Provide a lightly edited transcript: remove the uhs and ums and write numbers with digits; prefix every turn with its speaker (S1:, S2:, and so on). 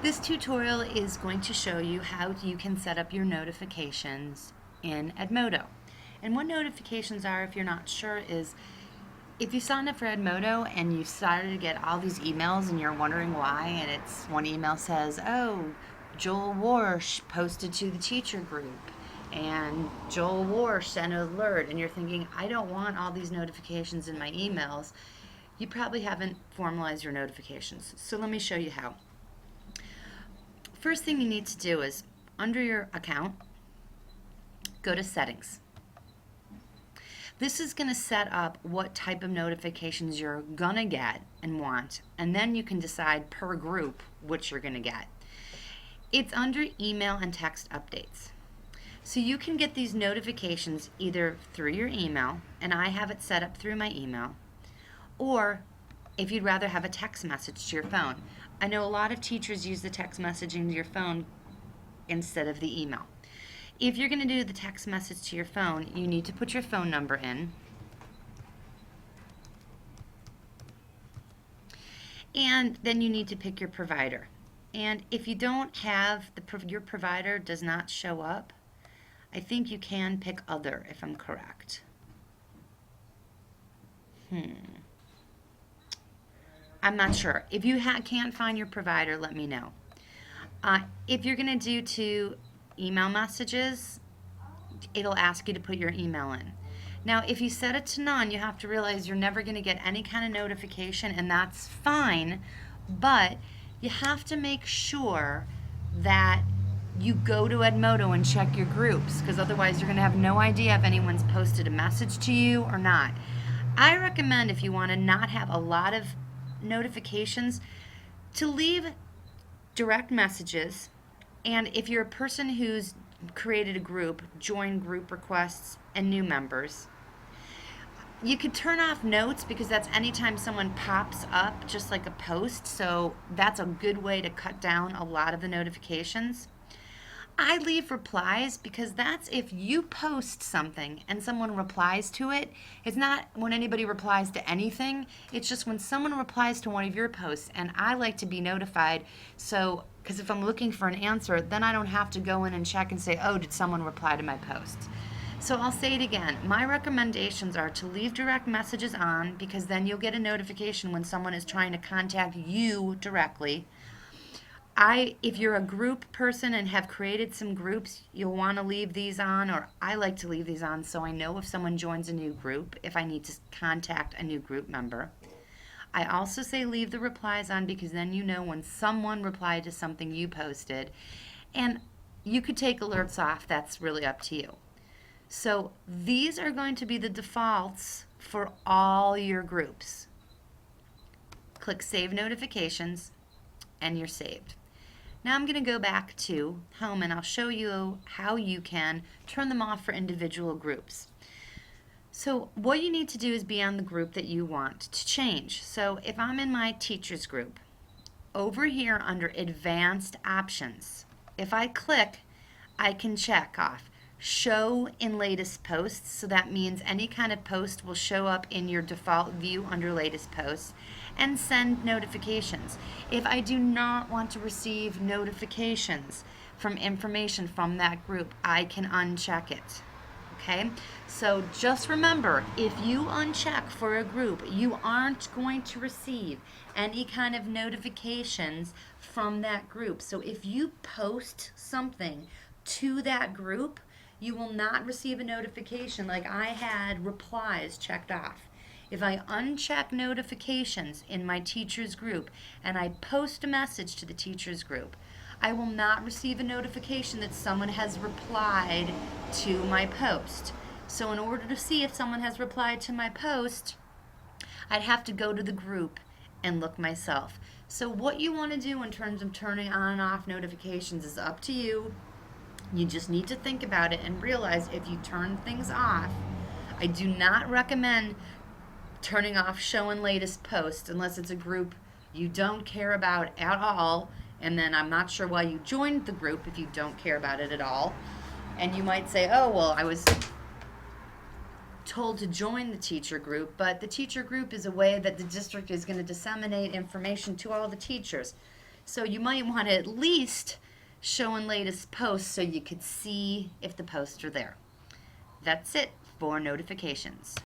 S1: This tutorial is going to show you how you can set up your notifications in Edmodo. And what notifications are, if you're not sure, is if you sign up for Edmodo and you've started to get all these emails and you're wondering why, and it's one email says, oh, Joel Warsh posted to the teacher group, and Joel Warsh sent an alert, and you're thinking, I don't want all these notifications in my emails, you probably haven't formalized your notifications. So let me show you how. First thing you need to do is, under your account, go to Settings. This is going to set up what type of notifications you're going to get and want, and then you can decide per group which you're going to get. It's under Email and Text Updates. So you can get these notifications either through your email, and I have it set up through my email, or if you'd rather have a text message to your phone. I know a lot of teachers use the text messaging to your phone instead of the email. If you're going to do the text message to your phone, you need to put your phone number in. And then you need to pick your provider. And if you don't have, your provider does not show up, I think you can pick other, if I'm correct. I'm not sure. If you can't find your provider, let me know. If you're going to do to email messages, it'll ask you to put your email in. Now, if you set it to none, you have to realize you're never going to get any kind of notification, and that's fine, but you have to make sure that you go to Edmodo and check your groups, because otherwise you're going to have no idea if anyone's posted a message to you or not. I recommend, if you want to not have a lot of notifications, to leave direct messages, and if you're a person who's created a group, join group requests and new members. You could turn off notes, because that's anytime someone pops up, just like a post, so that's a good way to cut down a lot of the notifications. I leave replies, because that's if you post something and someone replies to it. It's not when anybody replies to anything. It's just when someone replies to one of your posts, and I like to be notified, so because if I'm looking for an answer, then I don't have to go in and check and say, oh, did someone reply to my post? So I'll say it again. My recommendations are to leave direct messages on, because then you'll get a notification when someone is trying to contact you directly. If you're a group person and have created some groups, you'll want to leave these on, or I like to leave these on so I know if someone joins a new group, if I need to contact a new group member. I also say leave the replies on, because then you know when someone replied to something you posted. And you could take alerts off. That's really up to you. So these are going to be the defaults for all your groups. Click Save Notifications, and you're saved. Now I'm going to go back to home, and I'll show you how you can turn them off for individual groups. So what you need to do is be on the group that you want to change. So if I'm in my teachers group, over here under Advanced Options, if I click, I can check off Show in Latest Posts. So that means any kind of post will show up in your default view under Latest Posts, and Send Notifications. If I do not want to receive notifications from information from that group, I can uncheck it. Okay, so just remember, if you uncheck for a group, you aren't going to receive any kind of notifications from that group. So if you post something to that group, you will not receive a notification. Like I had replies checked off. If I uncheck notifications in my teachers group and I post a message to the teachers group, I will not receive a notification that someone has replied to my post. So in order to see if someone has replied to my post, I'd have to go to the group and look myself. So what you want to do in terms of turning on and off notifications is up to you. You just need to think about it and realize if you turn things off, I do not recommend turning off Show in Latest Post unless it's a group you don't care about at all. And then I'm not sure why you joined the group if you don't care about it at all. And you might say, oh, well, I was told to join the teacher group, but the teacher group is a way that the district is going to disseminate information to all the teachers. So you might want to at least show in latest posts so you could see if the posts are there. That's it for notifications.